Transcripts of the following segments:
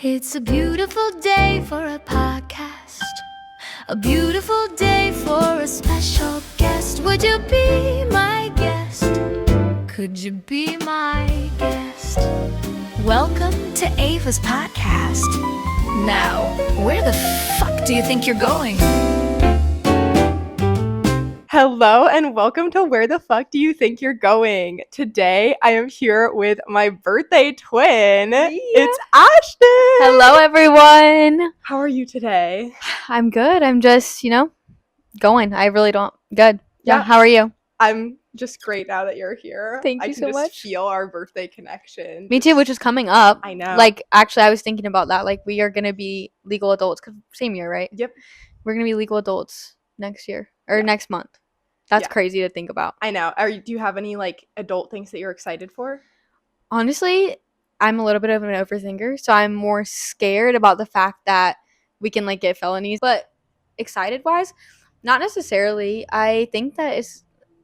It's a beautiful day for a podcast. A beautiful day for a special guest. Would you be my guest? Could you be my guest? Welcome to Ava's podcast. Now, where the fuck do you think you're going? Hello and welcome to Where the Fuck Do You Think You're Going? Today I am here with my birthday twin. Yeah. It's Ashtyn. Hello, everyone. How are you today? I'm good. I'm just, going. I really don't. Good. Yeah. Yeah. How are you? I'm just great now that you're here. Thank you I so can just much. feel our birthday connection. Me too, which is coming up. I know. Actually, I was thinking about that. We are going to be legal adults. 'Cause same year, right? Yep. We're going to be legal adults next year. Or next month. That's crazy to think about. I know. Do you have any adult things that you're excited for? Honestly, I'm a little bit of an overthinker, so I'm more scared about the fact that we can get felonies. But excited wise, not necessarily. I think that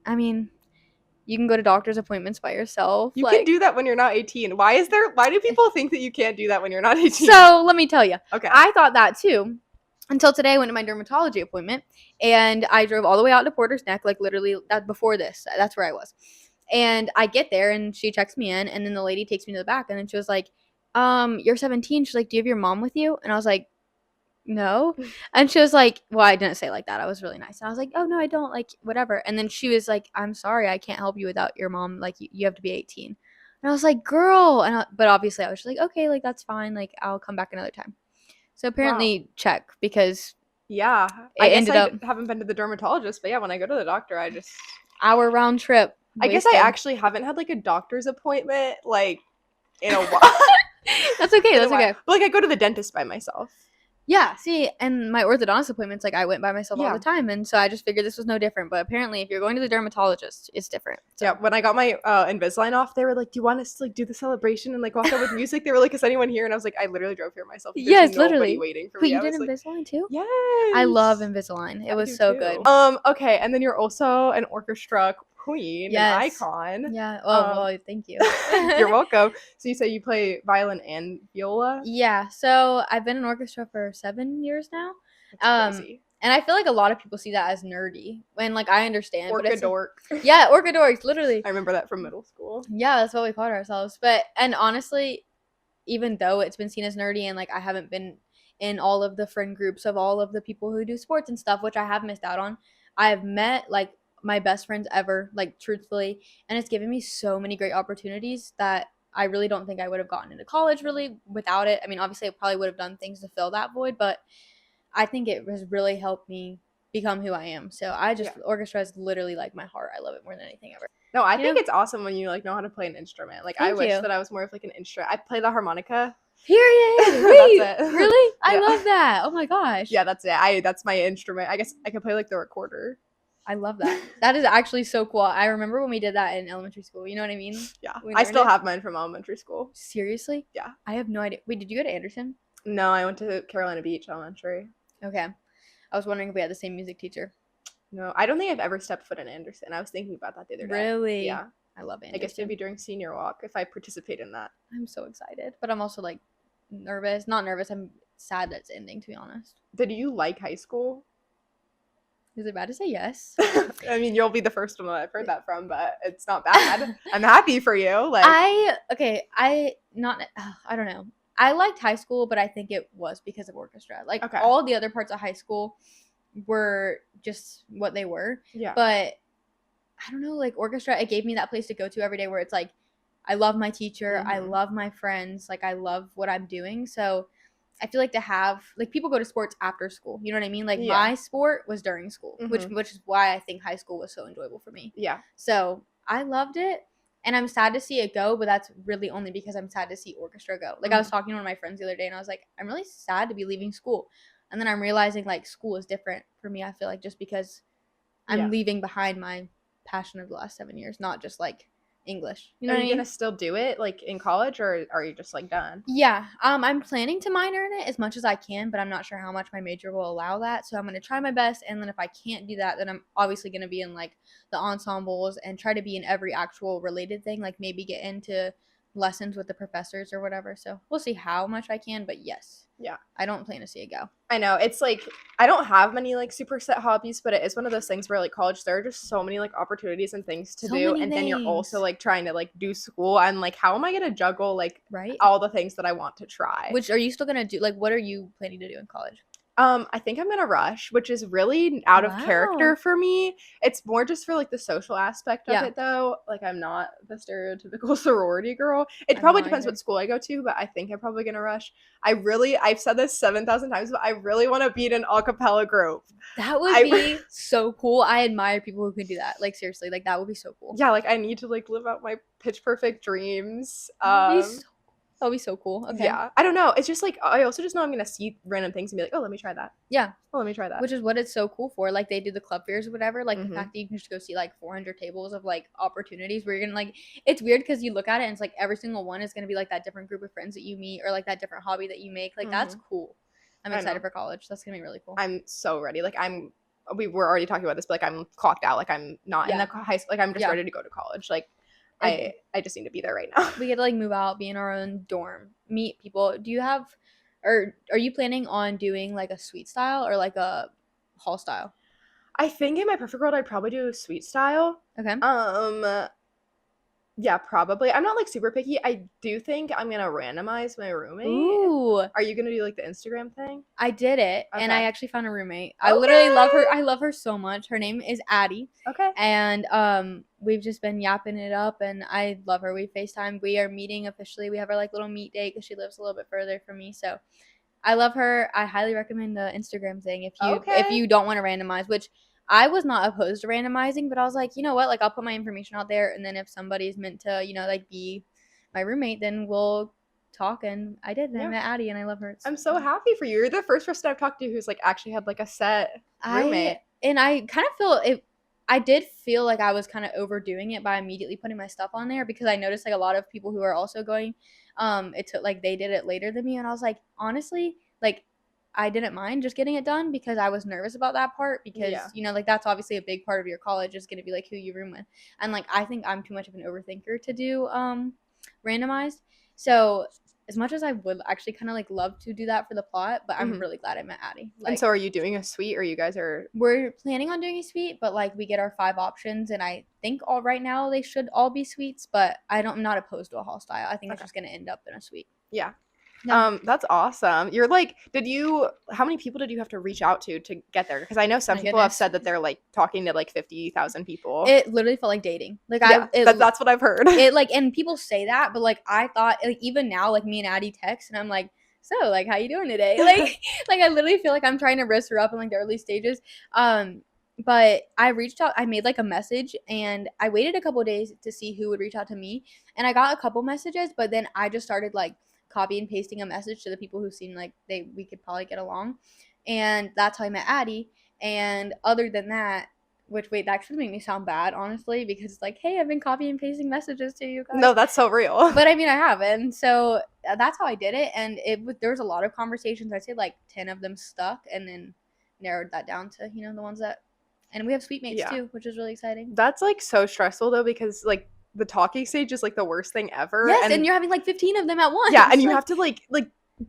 you can go to doctor's appointments by yourself. You can do that when you're not 18. Why do people think that you can't do that when you're not 18? So let me tell you. Okay. I thought that too. Until today, I went to my dermatology appointment, and I drove all the way out to Porter's Neck, literally before this. That's where I was. And I get there, and she checks me in, and then the lady takes me to the back, and then she was like, you're 17. She's like, do you have your mom with you? And I was like, no. And she was like, well, I didn't say it like that. I was really nice. And I was like, oh, no, I don't, whatever. And then she was like, I'm sorry, I can't help you without your mom. You have to be 18. And I was like, girl. But obviously, I was just like, okay, that's fine. I'll come back another time. So apparently check, because yeah, I haven't been to the dermatologist, but yeah, when I go to the doctor, I just hour round trip. I guess I actually haven't had a doctor's appointment in a while. That's okay. That's okay. But I go to the dentist by myself. Yeah. See, and my orthodontist appointments, I went by myself all the time, and so I just figured this was no different. But apparently, if you're going to the dermatologist, it's different. So. Yeah. When I got my Invisalign off, they were like, "Do you want us to do the celebration and walk out with music?" They were like, "Is anyone here?" And I was like, "I literally drove here myself. Yes, literally waiting for me." Wait, you did Invisalign too? Yes. I love Invisalign. It was so good. Okay, and then you're also an orchestra queen, an icon. Yeah. Well, thank you. You're welcome. So you say you play violin and viola? Yeah. So I've been in orchestra for 7 years now. That's crazy. And I feel like a lot of people see that as nerdy when I understand. Orca-dork. Yeah, orca-dorks, literally. I remember that from middle school. Yeah, that's what we called ourselves. And honestly, even though it's been seen as nerdy and I haven't been in all of the friend groups of all of the people who do sports and stuff, which I have missed out on, I have met my best friends ever, truthfully, and it's given me so many great opportunities that I really don't think I would have gotten into college really without it. I mean, obviously I probably would have done things to fill that void, but I think it has really helped me become who I am. So orchestra is literally my heart. I love it more than anything ever. No, I think it's awesome when you know how to play an instrument. I wish that I was more of an instrument. I play the harmonica. Period. Wait, that's it. Really? I love that. Oh my gosh. Yeah, that's it. That's my instrument. I guess I can play the recorder. I love that. That is actually so cool. I remember when we did that in elementary school. You know what I mean? Yeah. I still have mine from elementary school. Seriously? Yeah. I have no idea. Wait, did you go to Anderson? No, I went to Carolina Beach Elementary. Okay. I was wondering if we had the same music teacher. No, I don't think I've ever stepped foot in Anderson. I was thinking about that the other day. Really? Yeah. I love Anderson. I guess maybe during senior walk if I participate in that. I'm so excited. But I'm also nervous. Not nervous. I'm sad that it's ending, to be honest. Did you like high school? Is it bad to say yes? I mean, you'll be the first one that I've heard that from, but it's not bad. I'm happy for you. I don't know. I liked high school, but I think it was because of orchestra. All the other parts of high school were just what they were. Yeah. But I don't know, orchestra, it gave me that place to go to every day where it's I love my teacher, I love my friends, I love what I'm doing. So I feel to have people go to sports after school. You know what I mean? My sport was during school, which is why I think high school was so enjoyable for me. Yeah. So I loved it. And I'm sad to see it go, but that's really only because I'm sad to see orchestra go. I was talking to one of my friends the other day, and I was like, I'm really sad to be leaving school. And then I'm realizing, school is different for me, I feel just because I'm leaving behind my passion of the last 7 years, not just, English. You know what I mean? Are you going to still do it, in college, or are you just, done? Yeah. I'm planning to minor in it as much as I can, but I'm not sure how much my major will allow that. So I'm going to try my best, and then if I can't do that, then I'm obviously going to be in, the ensembles and try to be in every actual related thing, maybe get into, lessons with the professors or whatever. So we'll see how much I can, but yes. Yeah. I don't plan to see it go. I know. It's like I don't have many like super set hobbies, but it is one of those things where like college there are just so many like opportunities and things to So do, many and then you're also things. like trying to like do school and like how am I gonna juggle like Right? all the things that I want to try? Which are you still gonna do? Like, what are you planning to do in college? I think I'm gonna rush, which is really out of character Wow. for me. It's more just for like the social aspect of Yeah. it though. Like I'm not the stereotypical sorority girl. It I'm probably not depends either. what school I go to, but I think I'm probably gonna rush. I've said this 7,000 times, but I really want to be in an a cappella group. That would I be so cool. I admire people who can do that. Like seriously, like that would be so cool. Yeah, like I need to like live out my pitch perfect dreams. That would be so cool. Okay. Yeah, I don't know. It's just like I also just know I'm gonna see random things and be like, oh, let me try that. Yeah. Oh, let me try that. Which is what it's so cool for. Like they do the club fairs or whatever. Like the Mhm. fact that you can just go see like 400 tables of like opportunities where you're gonna like. It's weird because you look at it and it's like every single one is gonna be like that different group of friends that you meet or like that different hobby that you make. Like that's cool. I'm I excited know. for college. That's gonna be really cool. I'm so ready. Like we were already talking about this, but like I'm clocked out. Like I'm not in Yeah. the high school. Like I'm just Yeah. ready to go to college. Like Like, I just need to be there right now. we get to like move out, be in our own dorm, meet people. Do you have, or are you planning on doing like a suite style or like a hall style? I think in my perfect world, I'd probably do a sweet style. Okay. Yeah, probably. I'm not like super picky. I do think I'm gonna randomize my roommate. Ooh, Are you gonna do like the Instagram thing? I did it, and I Okay. actually found a roommate. I literally love her. Okay. I love her so much. Her name is Addie, Okay. and we've just been yapping it up, and I love her. We FaceTime. We are meeting officially. We have our like little meet date because she lives a little bit further from me, so I love her. I highly recommend the Instagram thing if Okay. you don't want to randomize, which I was not opposed to randomizing, but I was like, you know what? Like I'll put my information out there and then if somebody's meant to, like be my roommate, then we'll talk and I did. And I Yeah. met Addie and I love her. I'm so happy for you. You're the first person I've talked to who's like actually had like a set roommate. I kind of feel it. I did feel like I was kind of overdoing it by immediately putting my stuff on there because I noticed like a lot of people who are also going, it took like they did it later than me, and I was like, honestly, like I didn't mind just getting it done because I was nervous about that part because Yeah. like that's obviously a big part of your college is going to be like who you room with, and like I think I'm too much of an overthinker to do randomized. So as much as I would actually kind of like love to do that for the plot, but I'm Mhm. really glad I met Addie. And so are you doing a suite or you guys are We're planning on doing a suite, but like we get our 5 options, and I think all right now they should all be suites. But I'm not opposed to a hall style. I think it's Okay. just gonna end up in a suite. Yeah. Yeah. That's awesome. You're like, how many people did you have to reach out to get there? Because I know some My people have goodness. said that they're like talking to like 50,000 people. It literally felt like dating. Like Yeah, that's what I've heard. it like, and people say that, but like I thought like even now like me and Addie text, and I'm like, so like how you doing today? Like I literally feel like I'm trying to risk her up in like the early stages. But I reached out. I made like a message, and I waited a couple days to see who would reach out to me, and I got a couple messages. But then I just started like copy and pasting a message to the people who seemed like we could probably get along, and that's how I met Addie. And other than that, which wait, that actually made me sound bad, honestly, because it's like, hey, I've been copy and pasting messages to you guys. No, that's so real. But I mean, I have, and so that's how I did it. And there was a lot of conversations. I'd say like 10 of them stuck, and then narrowed that down to the ones that. And we have suite mates Yeah. too, which is really exciting. That's like so stressful though because like the talking stage is like the worst thing ever. Yes, and you're having like 15 of them at once. Yeah, and you have to like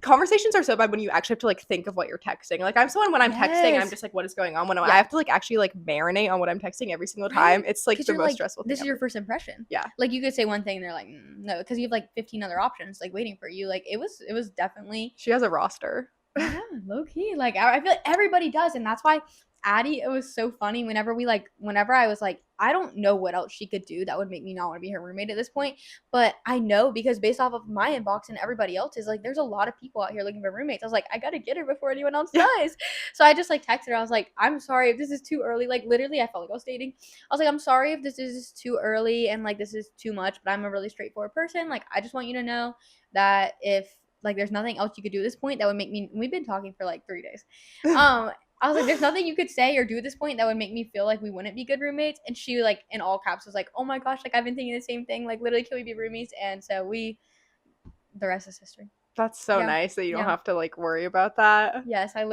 conversations are so bad when you actually have to like think of what you're texting. Like I'm someone when I'm texting, I'm Yes. just like, what is going on? When I Yeah. have to like actually like marinate on what I'm texting every single time, it's like 'Cause the you're most like, stressful thing this is your ever. first impression. Yeah. Like you could say one thing and they're like, no, because you have like 15 other options like waiting for you. Like it was definitely She has a roster. yeah, low key. Like I feel like everybody does, and that's why Addie, it was so funny whenever I was like, I don't know what else she could do that would make me not want to be her roommate at this point, but I know because based off of my inbox and everybody else's, like there's a lot of people out here looking for roommates. I was like, I gotta get her before anyone else does. So I just like texted her. I was like, I'm sorry if this is too early. Like literally, I felt like I was dating. I was like, I'm sorry if this is too early and like this is too much, but I'm a really straightforward person. Like I just want you to know that if like there's nothing else you could do at this point that would make me. We've been talking for like 3 days. I was like, there's nothing you could say or do at this point that would make me feel like we wouldn't be good roommates. And she like in all caps was like, oh my gosh, like I've been thinking the same thing. Like literally, can we be roomies? And so the rest is history. That's so Yeah. nice that you don't Yeah. have to like worry about that. Yes, I'm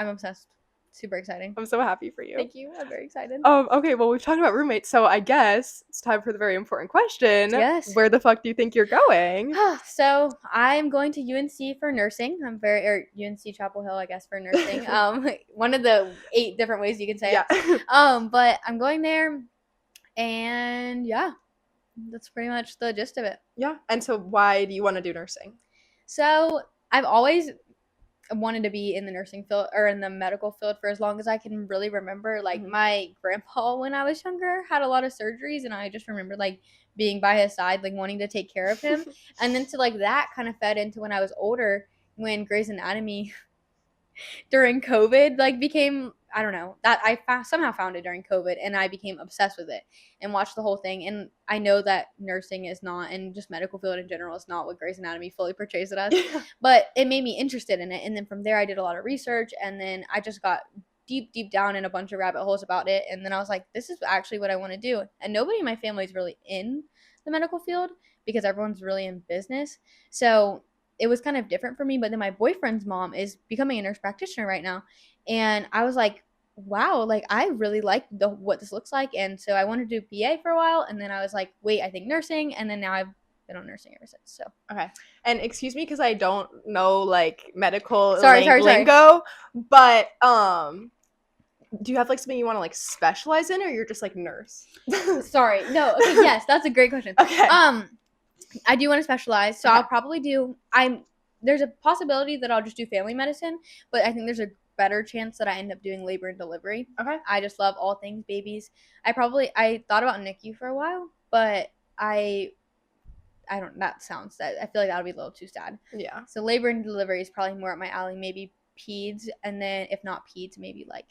obsessed. Super exciting. I'm so happy for you. Thank you. I'm very excited. Okay, well, we've talked about roommates, so I guess it's time for the very important question. Yes. Where the fuck do you think you're going? So I'm going to UNC for nursing. Or UNC Chapel Hill, I guess, for nursing. One of the 8 different ways you can say Yeah. it. But I'm going there, and yeah, that's pretty much the gist of it. Yeah. And so why do you want to do nursing? So I've always wanted to be in the nursing field or in the medical field for as long as I can really remember. Like my grandpa, when I was younger, had a lot of surgeries, and I just remember like being by his side, like wanting to take care of him. And then so like that kind of fed into when I was older, when Grey's Anatomy during COVID like became, I don't know, that I somehow found it during COVID, and I became obsessed with it and watched the whole thing. And I know that nursing is not, and just medical field in general is not what Grey's Anatomy fully portrays it as, but it made me interested in it. And then from there I did a lot of research, and then I just got deep down in a bunch of rabbit holes about it. And then I was like, this is actually what I want to do. And nobody in my family is really in the medical field because everyone's really in business. So it was kind of different for me. But then my boyfriend's mom is becoming a nurse practitioner right now. And I was like, wow, like I really like what this looks like. And so I wanted to do PA for a while. And then I was like, wait, I think nursing. And then now I've been on nursing ever since. So Okay. And excuse me because I don't know like medical Sorry. lingo, but do you have like something you want to like specialize in, or you're just like nurse? Sorry. No. Okay. Yes, that's a great question. Okay. I do want to specialize, so Okay. I'll probably do. There's a possibility that I'll just do family medicine, but I think there's a better chance that I end up doing labor and delivery. Okay. I just love all things babies. I thought about NICU for a while, but I don't. I feel like that would be a little too sad. Yeah. So labor and delivery is probably more up my alley. Maybe peds, and then if not peds, maybe like.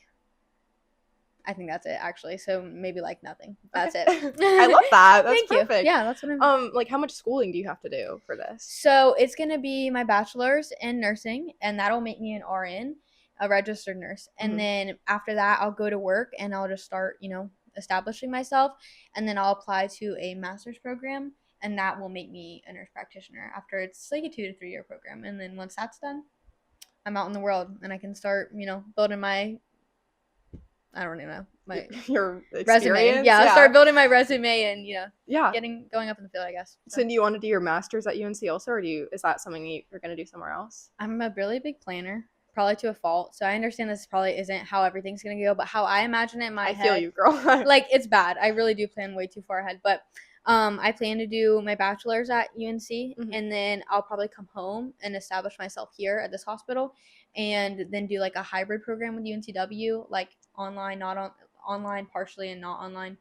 I think that's it actually. So maybe like nothing. That's it. I love that. That's Thank perfect. you. Yeah, that's what I'm. Like how much schooling do you have to do for this? So it's gonna be my bachelor's in nursing, and that'll make me an RN, a registered nurse. And then after that, I'll go to work and I'll just start, establishing myself. And then I'll apply to a master's program, and that will make me a nurse practitioner. After it's like a 2 to 3 year program, and then once that's done, I'm out in the world and I can start, building my. I don't even know your resume. Yeah, I'll start building my resume and going up in the field, I guess. So do you want to do your master's at UNC also, or is that something you're going to do somewhere else? I'm a really big planner, probably to a fault. So I understand this probably isn't how everything's going to go, but how I imagine it in my head. I feel you, girl. Like it's bad. I really do plan way too far ahead, but I plan to do my bachelor's at UNC, and then I'll probably come home and establish myself here at this hospital, and then do like a hybrid program with UNCW, like online, online, partially and not online,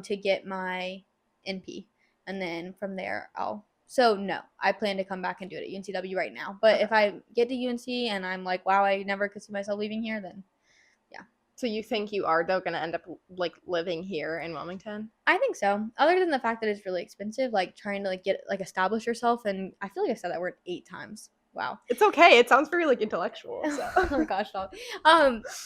to get my NP, and then from there I plan to come back and do it at UNCW right now. But if I get to UNC and I'm like, wow, I never could see myself leaving here, then. So you think you are, though, going to end up, like, living here in Wilmington? I think so. Other than the fact that it's really expensive, like, trying to, like, establish yourself. And I feel like I said that word 8 times. Wow. It's okay. It sounds very, like, intellectual. So. Oh, my gosh, stop.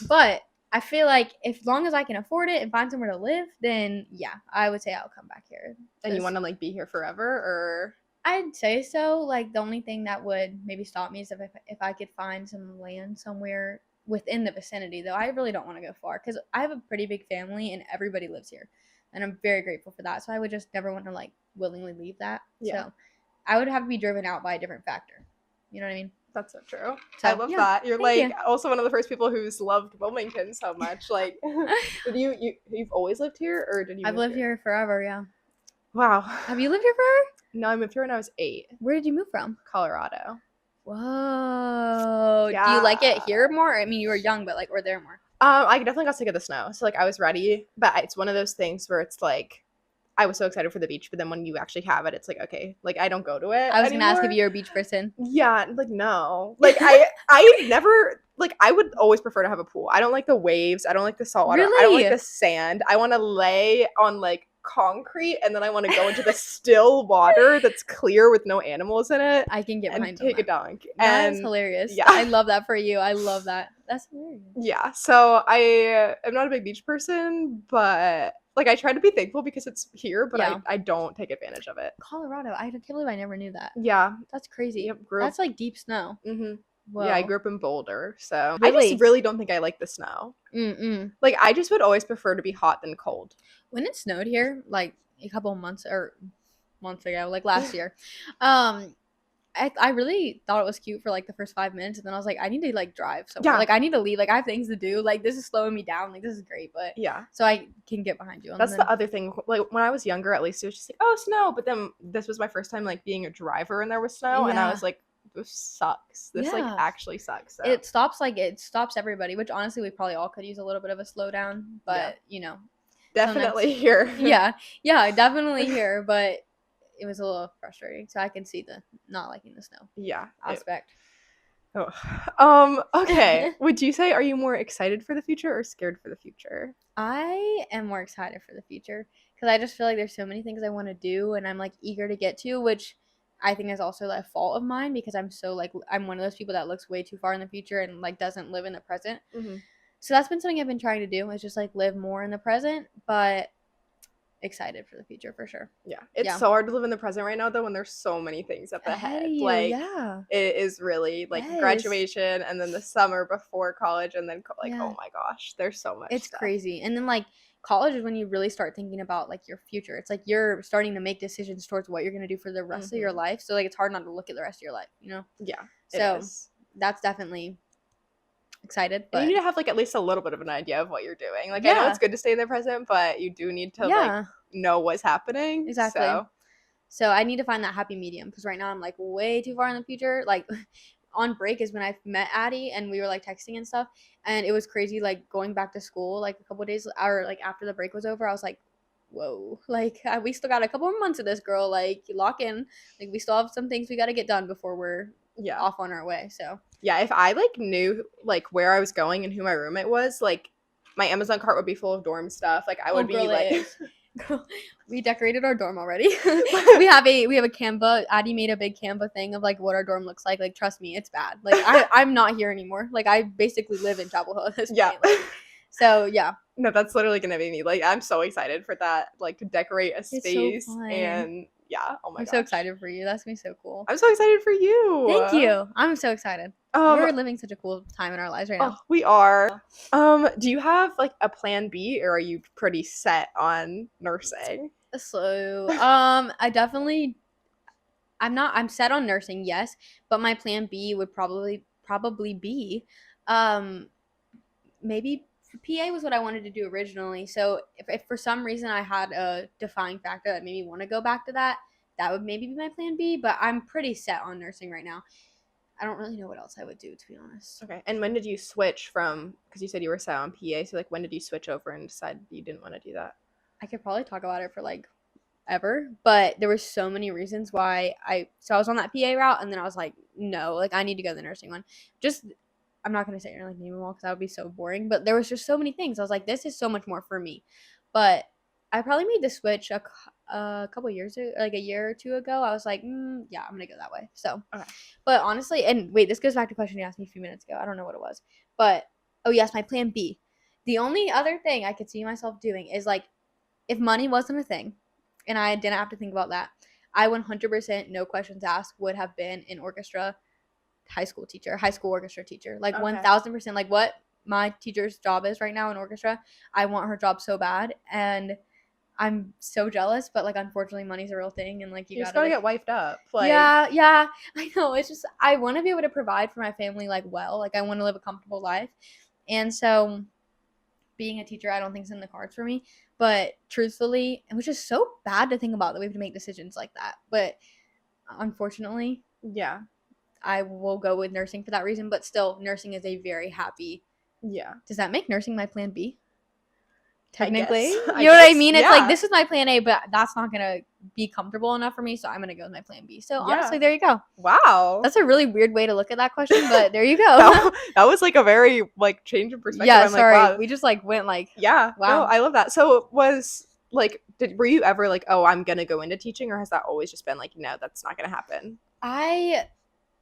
But I feel like as long as I can afford it and find somewhere to live, then, yeah, I would say I'll come back here. And you want to, like, be here forever, or? I'd say so. Like, the only thing that would maybe stop me is if I could find some land somewhere within the vicinity, though. I really don't want to go far because I have a pretty big family and everybody lives here, and I'm very grateful for that. So I would just never want to like willingly leave that. Yeah. So I would have to be driven out by a different factor. You know what I mean? That's so true. So, I love that. You're like you. Also one of the first people who's loved Wilmington so much. Like, you've always lived here, or did you? I've lived here forever. Yeah. Wow. Have you lived here forever? No, I moved here when I was 8. Where did you move from? Colorado. Whoa. Yeah. Do you like it here more? I mean, you were young, but like, or there more? I definitely got sick of the snow. So like I was ready, but it's one of those things where it's like I was so excited for the beach, but then when you actually have it, it's like, okay, like I don't go to it. I was gonna ask if you're a beach person. Yeah, like no. Like I never like I would always prefer to have a pool. I don't like the waves. I don't like the salt water. Really? I don't like the sand. I want to lay on like concrete, and then I want to go into the still water that's clear with no animals in it. I can get behind and take that. a dunk. That's hilarious. Yeah, I love that for you. I love that. That's hilarious. Yeah, so I am not a big beach person, but like I try to be thankful because it's here, but I don't take advantage of it. Colorado, I can't believe I never knew that. Yeah, that's crazy. Yep, that's like deep snow. Mm-hmm. Yeah, I Whoa. grew up in Boulder, so I Really? just really don't think I like the snow. Like, I just would always prefer to be hot than cold. When it snowed here, like a couple of months ago, like last year, I really thought it was cute for like the first 5 minutes, and then I was like, I need to like drive somewhere. Yeah. Like I need to leave. Like I have things to do. Like this is slowing me down. Like this is great, but Yeah. so I can get behind you on That's the other thing. Like, when I was younger, at least, it was just like, oh, snow. But then this was my first time, like, being a driver and there was snow. And I Yeah. was like, this sucks. This, like, Yeah. actually sucks. So. It stops everybody, which honestly we probably all could use a little bit of a slowdown, but you know. Definitely here. Yeah, definitely here, but it was a little frustrating. So I can see the not liking the snow Yeah. aspect. Okay. Would you say, are you more excited for the future or scared for the future? I am more excited for the future because I just feel like there's so many things I want to do and I'm like eager to get to, which I think is also a fault of mine because I'm so like I'm one of those people that looks way too far in the future and like doesn't live in the present. Mm-hmm. So that's been something I've been trying to do is just like live more in the present, but excited for the future for sure. Yeah. It's so hard to live in the present right now, though, when there's so many things up ahead. Like, it is really, like, graduation and then the summer before college and then, oh my gosh, there's so much It's stuff. crazy. And then, like, college is when you really start thinking about, like, your future. It's like you're starting to make decisions towards what you're going to do for the rest of your life. So, like, it's hard not to look at the rest of your life, you know? Yeah. So, that's definitely excited. But you need to have, like, at least a little bit of an idea of what you're doing. Like, I know it's good to stay in the present, but you do need to, like, know what's happening. Exactly. So I need to find that happy medium because right now I'm, like, way too far in the future. Like, on break is when I met Addie and we were, like, texting and stuff. And it was crazy, like, going back to school, like, a couple of days or, like, after the break was over, I was like, whoa, like, we still got a couple more months of this, girl. Like, lock in. Like, we still have some things we got to get done before we're off on our way. So yeah, if I like knew like where I was going and who my roommate was, like my Amazon cart would be full of dorm stuff. Like I would be like Girl, we decorated our dorm already. we have a Canva. Addie made a big Canva thing of like what our dorm looks like. Like trust me, it's bad. Like I'm not here anymore. Like I basically live in Chapel Hill at this point. Like, so yeah. No, that's literally gonna be me. Like I'm so excited for that. Like to decorate a space and yeah. Oh my gosh. I'm so excited for you. That's gonna be so cool. I'm so excited for you. Thank you. I'm so excited. We're living such a cool time in our lives right now. Oh, we are. Do you have like a plan B or are you pretty set on nursing? So, I'm set on nursing, yes, but my plan B would probably be maybe PA was what I wanted to do originally. So if for some reason I had a defining factor that made me want to go back to that, that would maybe be my plan B, but I'm pretty set on nursing right now. I don't really know what else I would do, to be honest. Okay. And when did you switch from, because you said you were set on PA, so like when did you switch over and decide you didn't want to do that? I could probably talk about it for like ever, but there were so many reasons why I was on that PA route and then I was like, no, like I need to go to the nursing one. I'm not going to say it like name them all because that would be so boring, but there was just so many things. I was like, this is so much more for me. But I probably made the switch a couple years ago, like a year or two ago. I was like, yeah, I'm going to go that way. So, okay. But honestly, and wait, this goes back to a question you asked me a few minutes ago. I don't know what it was. But, oh yes, my plan B. The only other thing I could see myself doing is like, if money wasn't a thing, and I didn't have to think about that, I 100%, no questions asked, would have been an orchestra high school orchestra teacher. Like 1000%, like what my teacher's job is right now in orchestra. I want her job so bad, and I'm so jealous, but like unfortunately money's a real thing, and like you just gotta like, get wifed up. Like yeah, I know. It's just I want to be able to provide for my family like well. Like I want to live a comfortable life, and so being a teacher I don't think is in the cards for me. But truthfully, it was just so bad to think about that we have to make decisions like that. But unfortunately, yeah, I will go with nursing for that reason. But still, nursing is a very happy. Yeah. Does that make nursing my plan B? Technically, you know what I mean? It's like this is my plan A, but that's not gonna be comfortable enough for me, so I'm gonna go with my plan B. So honestly, there you go. Wow, that's a really weird way to look at that question, but there you go. that was like a very like change of perspective. Yeah, sorry, like, wow. We just like went like wow. No, I love that. So was like, were you ever like, oh, I'm gonna go into teaching, or has that always just been like, no, that's not gonna happen?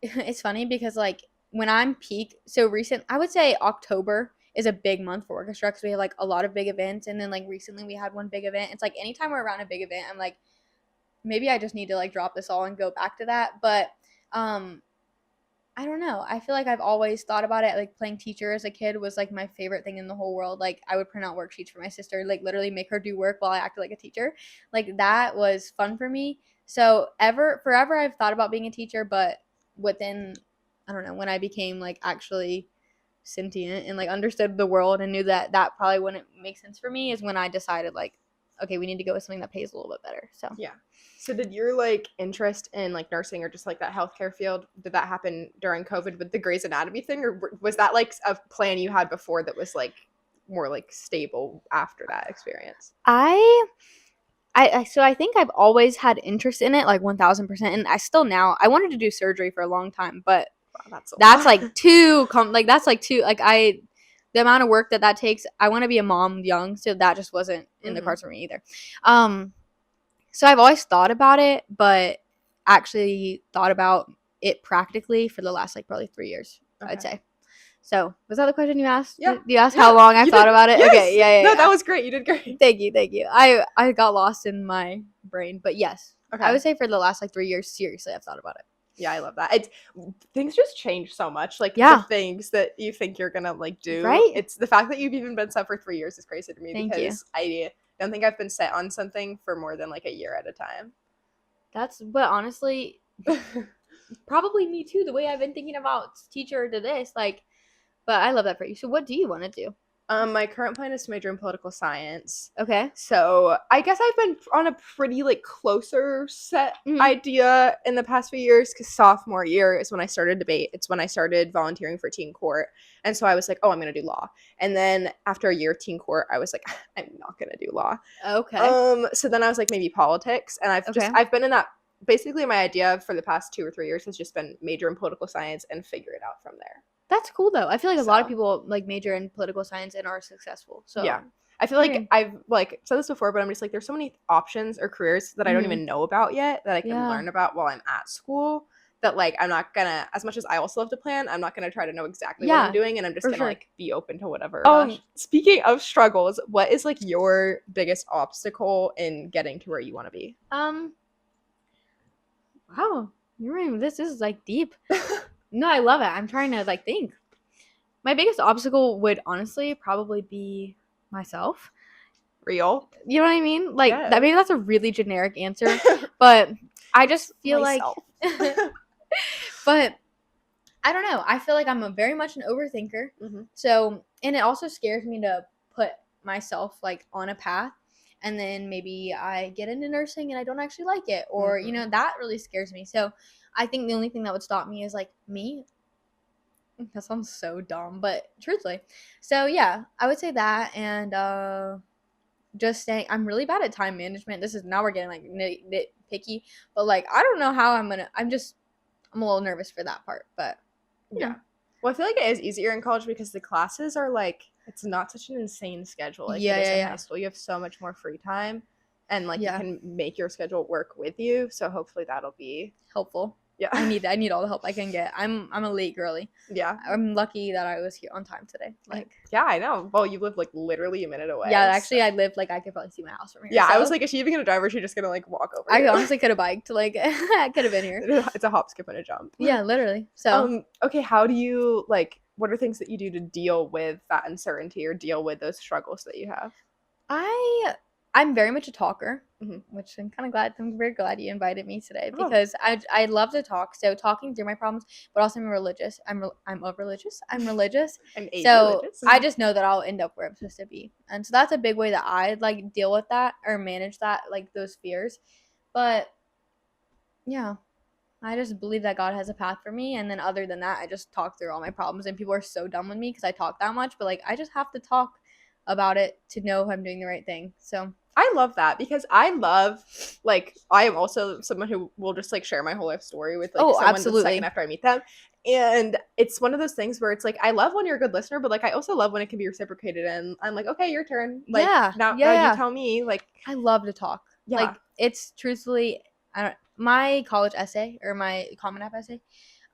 It's funny because like when I'm peak, so recent, I would say October is a big month for orchestra because we have like a lot of big events, and then like recently we had one big event. It's like anytime we're around a big event, I'm like, maybe I just need to like drop this all and go back to that. But I don't know. I feel like I've always thought about it. Like playing teacher as a kid was like my favorite thing in the whole world. Like I would print out worksheets for my sister, like literally make her do work while I acted like a teacher. Like that was fun for me. So forever I've thought about being a teacher, but within, I don't know, when I became like actually sentient and like understood the world and knew that that probably wouldn't make sense for me is when I decided like, okay, we need to go with something that pays a little bit better. So yeah. So did your like interest in like nursing or just like that healthcare field, did that happen during COVID with the Grey's Anatomy thing, or was that like a plan you had before that was like more like stable after that experience? So I think I've always had interest in it, like 1000%, and I wanted to do surgery for a long time, but wow, that's like the amount of work that takes. I want to be a mom young, so that just wasn't in the cards for me either. So I've always thought about it, but actually thought about it practically for the last like probably 3 years, I'd say. So was that the question you asked? Yeah. You asked how long I've thought about it? Yes. Okay, yeah. No, that was great. You did great. Thank you. I got lost in my brain, but yes. Okay. I would say for the last like 3 years, seriously, I've thought about it. Yeah, I love that. Things just change so much. Like the things that you think you're gonna like do. Right. It's the fact that you've even been set for 3 years is crazy to me. Thank because I don't think I've been set on something for more than like a year at a time. But honestly, probably me too. The way I've been thinking about teacher to this, like, but I love that for you. So what do you want to do? My current plan is to major in political science. Okay. So I guess I've been on a pretty like closer set idea in the past few years, because sophomore year is when I started debate. It's when I started volunteering for teen court. And so I was like, oh, I'm going to do law. And then after a year of teen court, I was like, I'm not going to do law. Okay. So then I was like, maybe politics. And I've been in that, basically my idea for the past 2 or 3 years has just been major in political science and figure it out from there. That's cool though. I feel like a lot of people like major in political science and are successful. So yeah, I feel like I've like said this before, but I'm just like, there's so many options or careers that I don't even know about yet that I can learn about while I'm at school, that like I'm not gonna, as much as I also love to plan, I'm not gonna try to know exactly what I'm doing, and I'm just gonna like be open to whatever. Speaking of struggles, what is like your biggest obstacle in getting to where you want to be? Wow, this is like deep. No, I love it. I'm trying to like think. My biggest obstacle would honestly probably be myself. Real? You know what I mean? Like that. Maybe that's a really generic answer, but I just feel myself. But I don't know. I feel like I'm very much an overthinker. So, and it also scares me to put myself like on a path, and then maybe I get into nursing and I don't actually like it, or you know, that really scares me. So I think the only thing that would stop me is like me. That sounds so dumb, but truthfully. So yeah, I would say that, and just saying I'm really bad at time management. Now we're getting like nitpicky, but like I don't know how I'm a little nervous for that part, but yeah. Well, I feel like it is easier in college because the classes are like, it's not such an insane schedule like it is in high school. You have so much more free time, and like you can make your schedule work with you. So hopefully that'll be helpful. Yeah, I need all the help I can get. I'm a late girly. Yeah, I'm lucky that I was here on time today. Like, yeah, I know. Well, you live like literally a minute away. Yeah, actually, I live like I could probably see my house from here. Yeah, so. I was like, is she even gonna drive, or is she just gonna like walk over? I honestly could have biked. Like, I could have been here. It's a hop, skip, and a jump. Yeah, literally. So, okay, how do you like? What are things that you do to deal with that uncertainty or deal with those struggles that you have? I'm very much a talker, which I'm very glad you invited me today, because I love to talk. So talking through my problems, but also I'm religious. I'm religious. I'm religious. Religious. I just know that I'll end up where I'm supposed to be. And so that's a big way that I like deal with that or manage that, like those fears. But yeah, I just believe that God has a path for me. And then other than that, I just talk through all my problems, and people are so dumb with me because I talk that much, but like, I just have to talk about it to know if I'm doing the right thing. So I love that, because I love, like, I am also someone who will just like share my whole life story with like someone the second after I meet them. And it's one of those things where it's like, I love when you're a good listener, but like I also love when it can be reciprocated, and I'm like, okay, your turn. Like now you tell me. Like, I love to talk. Yeah. Like, it's truthfully, my college essay or my Common App essay,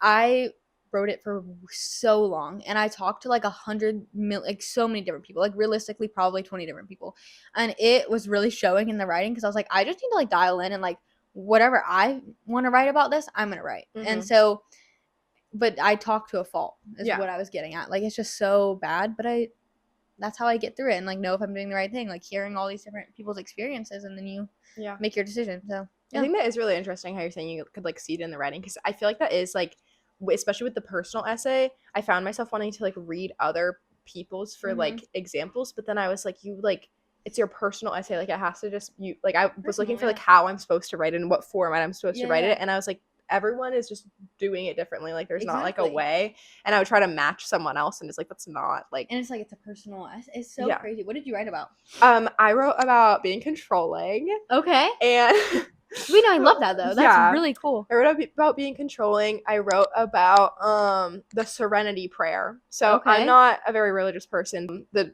I wrote it for so long, and I talked to like 100 like so many different people, like realistically probably 20 different people, and it was really showing in the writing, because I was like, I just need to like dial in, and like whatever I want to write about this, I'm gonna write. And so but I talk to a fault is Yeah. what I was getting at. Like, it's just so bad, but that's how I get through it and, like, know if I'm doing the right thing, like, hearing all these different people's experiences, and then you Yeah. make your decision. So I think that is really interesting how you're saying you could, like, see it in the writing, because I feel like that is, like, especially with the personal essay, I found myself wanting to, like, read other people's for, like, examples, but then I was like, it's your personal essay, like, it has to just, like, I was looking for, like, how I'm supposed to write it and what format I'm supposed to write it, and I was like, everyone is just doing it differently, like, there's not, like, a way, and I would try to match someone else, and it's like, that's not, like, and it's like, it's a personal essay. It's so crazy. What did you write about? I wrote about being controlling, Okay. and We know, I love that, though. That's really cool. I wrote about being controlling. I wrote about the serenity prayer. So I'm not a very religious person. The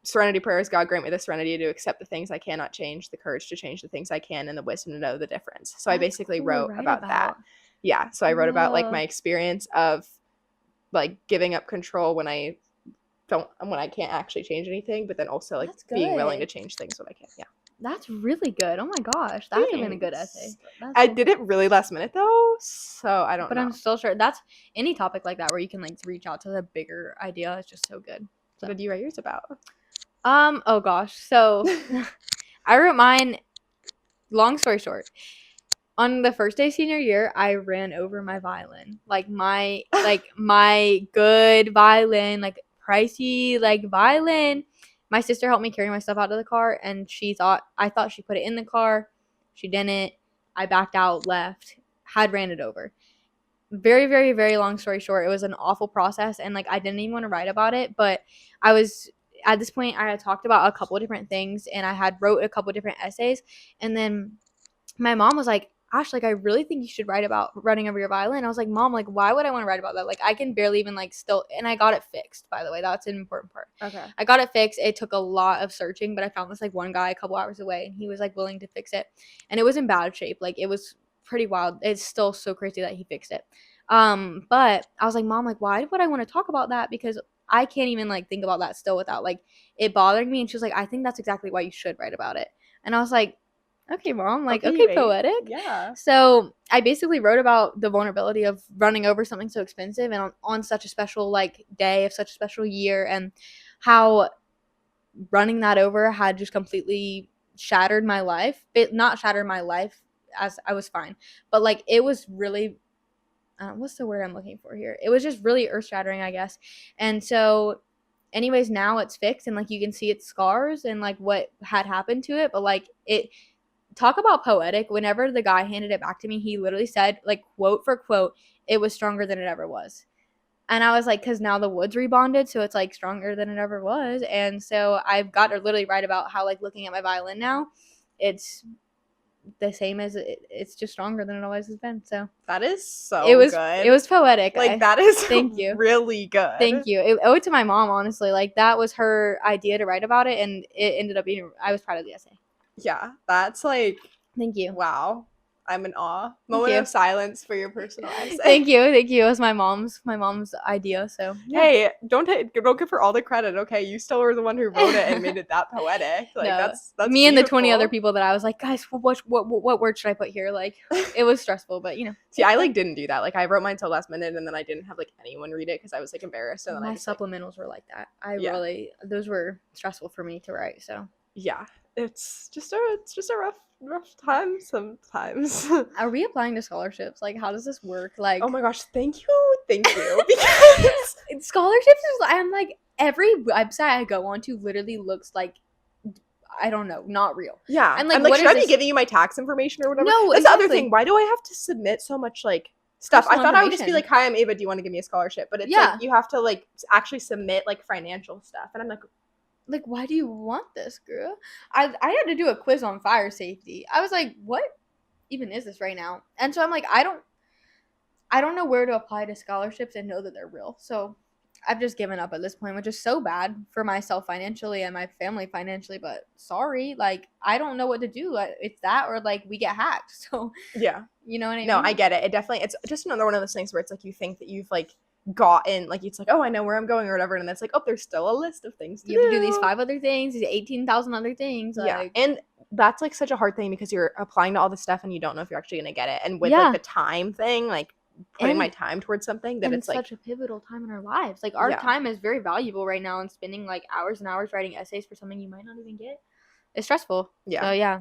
serenity prayer is, God grant me the serenity to accept the things I cannot change, the courage to change the things I can, and the wisdom to know the difference. So I basically wrote about that. Yeah. So I wrote about, like, my experience of, like, giving up control when I can't actually change anything, but then also, like, being willing to change things when I can. Yeah. That's really good. Oh my gosh, that would have been a good essay. I did it really last minute though, so I don't know. But I'm still sure that's any topic like that where you can, like, reach out to the bigger idea. It's just so good. What did you write yours about? Oh gosh. So I wrote mine, long story short. On the first day senior year, I ran over my violin. Like, my good violin, like, pricey, like, violin. My sister helped me carry my stuff out of the car, and I thought she put it in the car. She didn't. I backed out, left, ran it over. Very, very, very long story short, it was an awful process, and, like, I didn't even want to write about it, but at this point, I had talked about a couple of different things, and I had wrote a couple of different essays, and then my mom was like, Ash, like, I really think you should write about running over your violin. I was like, Mom, like, why would I want to write about that? Like, I can barely even, like, still, and I got it fixed, by the way. That's an important part. Okay. I got it fixed. It took a lot of searching, but I found this, like, one guy a couple hours away, and he was, like, willing to fix it. And it was in bad shape. Like, it was pretty wild. It's still so crazy that he fixed it. But I was like, Mom, like, why would I want to talk about that? Because I can't even, like, think about that still without, like, it bothering me. And she was like, I think that's exactly why you should write about it. And I was like, okay, Mom, like, okay, poetic. Yeah. So I basically wrote about the vulnerability of running over something so expensive and on such a special, like, day of such a special year, and how running that over had just completely shattered my life. It not shattered my life, as I was fine, but, like, it was really, what's the word I'm looking for here? It was just really earth-shattering, I guess. And so anyways, now it's fixed, and, like, you can see its scars and, like, what had happened to it, but, like, talk about poetic. Whenever the guy handed it back to me, he literally said, like, quote for quote, it was stronger than it ever was. And I was like, because now the wood's rebonded, so it's, like, stronger than it ever was. And so I've got to literally write about how, like, looking at my violin now, it's the same as it's just stronger than it always has been. So that is so good. It was poetic. Like, that is thank you. Really good. Thank you. I owe it to my mom, honestly. Like, that was her idea to write about it, and it ended up being, I was proud of the essay. Yeah, that's, like, thank you. Wow, I'm in awe. Moment of silence for your personal essay. Thank you. It was my mom's idea. So yeah. Hey, don't give her all the credit. Okay, you still were the one who wrote it and made it that poetic. Like, no, that's me beautiful. And the 20 other people that I was like, guys, what word should I put here? Like, it was stressful, but, you know. See, I, like, didn't do that. Like, I wrote mine till last minute, and then I didn't have, like, anyone read it because I was, like, embarrassed. And then my supplementals were like that. Those were stressful for me to write. So yeah. It's just a rough time sometimes. Are we applying to scholarships? Like, how does this work? Like, oh my gosh, thank you because scholarships is, I'm like, every website I go on to literally looks like, I don't know, not real. Yeah, I'm like, should I be giving you my tax information or whatever? No, that's the other thing. Why do I have to submit so much, like, stuff? I thought I would just be like, hi, I'm Ava, do you want to give me a scholarship? But it's like, you have to, like, actually submit, like, financial stuff, and I'm like, why do you want this, girl? I had to do a quiz on fire safety. I was like, what even is this right now? And so I'm like, I don't know where to apply to scholarships and know that they're real. So I've just given up at this point, which is so bad for myself financially and my family financially. But sorry, like, I don't know what to do. It's that, or, like, we get hacked. So yeah, you know what I mean? No, I get it. It's just another one of those things where it's like, you think that you've, like, gotten, like, it's like, oh, I know where I'm going or whatever, and it's like, oh, there's still a list of things to do. You have to do these 5 other things, these 18,000 other things. Yeah, like, and that's, like, such a hard thing because you're applying to all this stuff and you don't know if you're actually gonna get it. And with like the time thing, like, putting my And- time towards something that and it's like such a pivotal time in our lives. Like our Yeah. time is very valuable right now, and spending like hours and hours writing essays for something you might not even get is stressful. Yeah. So yeah,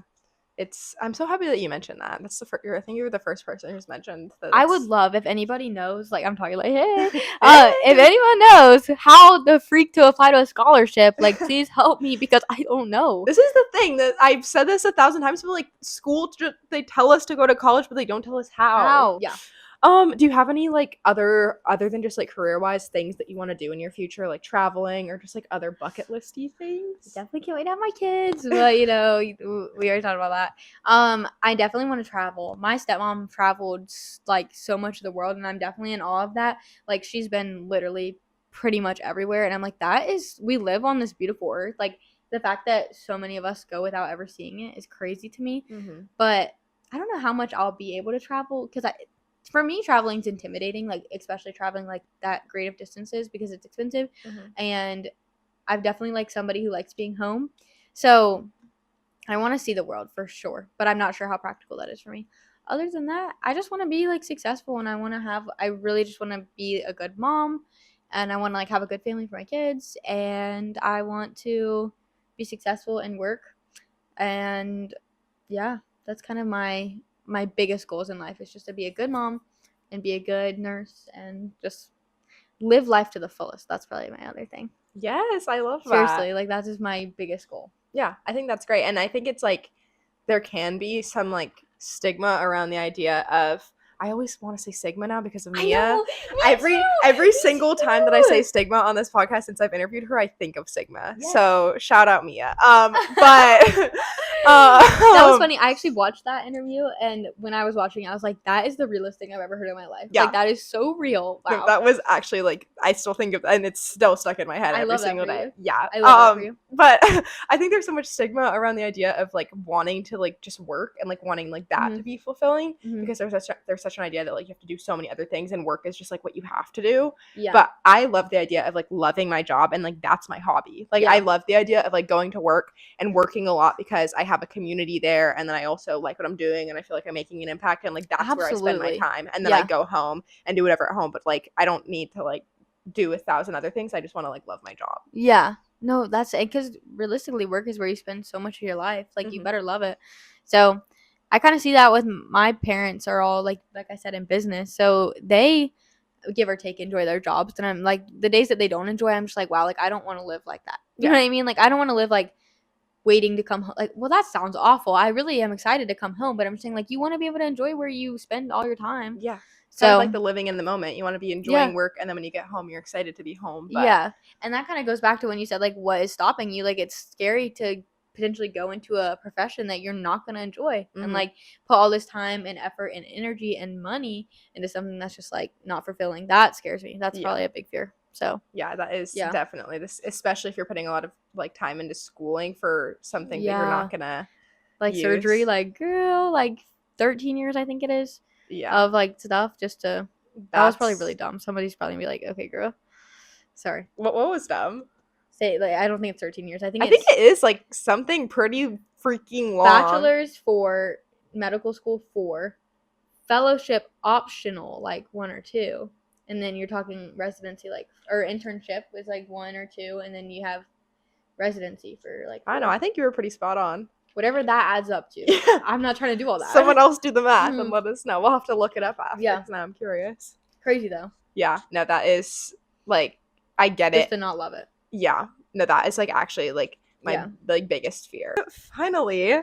I'm so happy that you mentioned that. That's the I think you were the first person who's mentioned that. I would love if anybody knows. Like I'm talking like, hey, if anyone knows how the freak to apply to a scholarship, like please help me because I don't know. This is the thing that I've said this 1,000 times. But like school, they tell us to go to college, but they don't tell us how. Yeah. Do you have any like other than just like career wise things that you want to do in your future, like traveling or just like other bucket listy things? Definitely can't wait to have my kids, but we already talked about that. I definitely want to travel. My stepmom traveled like so much of the world, and I'm definitely in awe of that. Like she's been literally pretty much everywhere, and I'm like, we live on this beautiful earth. Like the fact that so many of us go without ever seeing it is crazy to me. Mm-hmm. But I don't know how much I'll be able to travel because for me, traveling's intimidating, like especially traveling like that great of distances because it's expensive, and I've definitely like somebody who likes being home, so I want to see the world for sure, but I'm not sure how practical that is for me. Other than that, I just want to be like successful, and I really just want to be a good mom, and I want to like have a good family for my kids, and I want to be successful in work, and yeah, that's kind of my biggest goals in life is just to be a good mom and be a good nurse and just live life to the fullest. That's probably my other thing. Yes, I love that. Seriously, like that is my biggest goal. Yeah, I think that's great. And I think it's like there can be some like stigma around the idea of I always want to say stigma now because of Mia. Every single time that I say stigma on this podcast since I've interviewed her, I think of Sigma. Yes. So shout out Mia. But that was funny. I actually watched that interview, and when I was watching it, I was like, that is the realest thing I've ever heard in my life. Yeah. Like that is so real. Wow. That was actually like I still think of, and it's still stuck in my head I every love that single for day. you. Yeah, I love that for you. But I think there's so much stigma around the idea of like wanting to like just work and like wanting like that to be fulfilling because there's such an idea that like you have to do so many other things and work is just like what you have to do. Yeah. But I love the idea of like loving my job and like that's my hobby. Like I love the idea of like going to work and working a lot because I have a community there, and then I also like what I'm doing and I feel like I'm making an impact, and like that's where I spend my time, and then I go home and do whatever at home. But like I don't need to like do 1,000 other things. I just want to like love my job. Yeah. No, that's it, because realistically work is where you spend so much of your life. Like you better love it. So I kind of see that with my parents are all like I said, in business, so they give or take enjoy their jobs, and I'm like the days that they don't enjoy, I'm just like, wow, like I don't want to live like that. You know what I mean? Like I don't want to live like waiting to come home. Like, well, that sounds awful. I really am excited to come home, but I'm saying like you want to be able to enjoy where you spend all your time. Yeah. So kind of like the living in the moment. You want to be enjoying work, and then when you get home, you're excited to be home. But yeah, and that kind of goes back to when you said like what is stopping you. Like it's scary to potentially go into a profession that you're not going to enjoy and like put all this time and effort and energy and money into something that's just like not fulfilling. That scares me. That's probably a big fear. So yeah, that is definitely this, especially if you're putting a lot of like time into schooling for something that you're not gonna like surgery. Like girl, like 13 years I think it is of like stuff just to. That was probably really dumb. Somebody's probably gonna be like, okay, girl, sorry. What was dumb? Say like I don't think it's 13 years. I think it is like something pretty freaking long. Bachelor's 4, medical school 4, fellowship optional like 1 or 2, and then you're talking residency like or internship was like 1 or 2, and then you have residency for like 4. I know. I think you were pretty spot on. Whatever that adds up to. Yeah. I'm not trying to do all that. Someone else do the math and let us know. We'll have to look it up after. Yeah. Now I'm curious. Crazy though. Yeah. No, that is like I get it. Just to not love it. Yeah. No, that is like actually like my like biggest fear. Finally,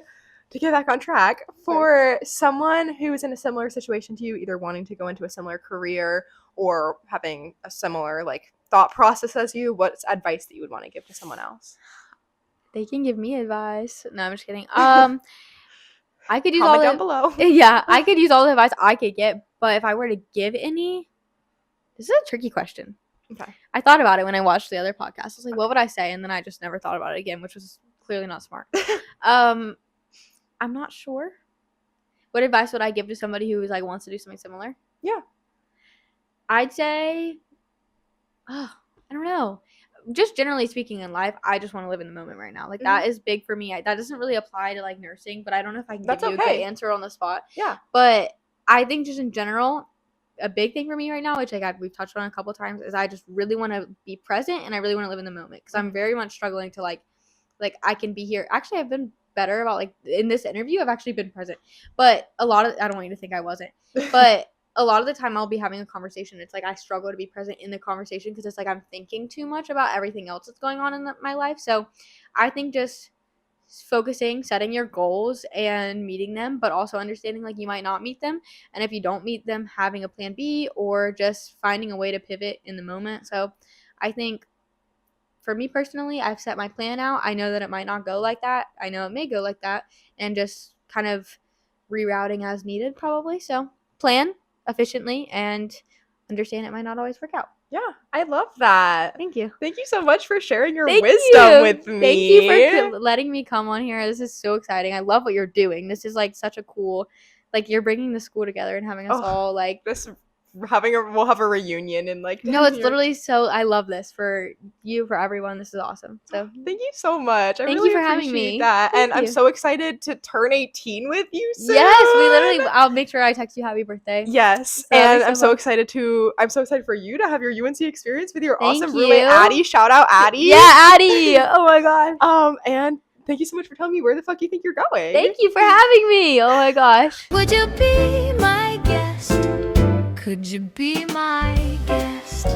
to get back on track, for someone who is in a similar situation to you, either wanting to go into a similar career or having a similar like thought process as you, what's advice that you would want to give to someone else? They can give me advice. No, I'm just kidding. I could use Comment down below. Yeah, I could use all the advice I could get, but if I were to give any, this is a tricky question. Okay. I thought about it when I watched the other podcast. I was like, what would I say? And then I just never thought about it again, which was clearly not smart. I'm not sure. What advice would I give to somebody who like wants to do something similar? Yeah. I'd say, I don't know. Just generally speaking in life, I just want to live in the moment right now. Like that is big for me. That doesn't really apply to like nursing, but I don't know if I can give you a good answer on the spot. Yeah. But I think just in general, a big thing for me right now, which we've touched on a couple times, is I just really want to be present and I really want to live in the moment because I'm very much struggling to like I can be here. Actually, I've been better about like in this interview. I've actually been present, but I don't want you to think I wasn't. But a lot of the time, I'll be having a conversation. It's like I struggle to be present in the conversation because it's like I'm thinking too much about everything else that's going on in my life. So I think just focusing, setting your goals and meeting them, but also understanding like you might not meet them, and if you don't meet them, having a plan B or just finding a way to pivot in the moment. So I think for me personally, I've set my plan out. I know that it might not go like that. I know it may go like that, and just kind of rerouting as needed probably. So plan efficiently and understand it might not always work out. Yeah, I love that. Thank you. Thank you so much for sharing your Thank wisdom you. with me. Thank you for letting me come on here. This is so exciting. I love what you're doing. This is like such a cool, like you're bringing the school together and having us all like we'll have a reunion in like 10 no, it's years. literally so I love this for you, for everyone. This is awesome. So thank you so much. I Thank really you for having appreciate me. that. Thank and I'm you. so excited to turn 18 with you soon. Yes, I'll make sure I text you happy birthday. Yes, So that'd and be I'm so so fun. excited for you to have your UNC experience with your Thank awesome roommate you. Addie. Shout out Addie. Yeah, Addie. Oh my gosh. And thank you so much for telling me where the fuck you think you're going. Thank you for having me. Oh my gosh. Would you be my guest? Could you be my guest?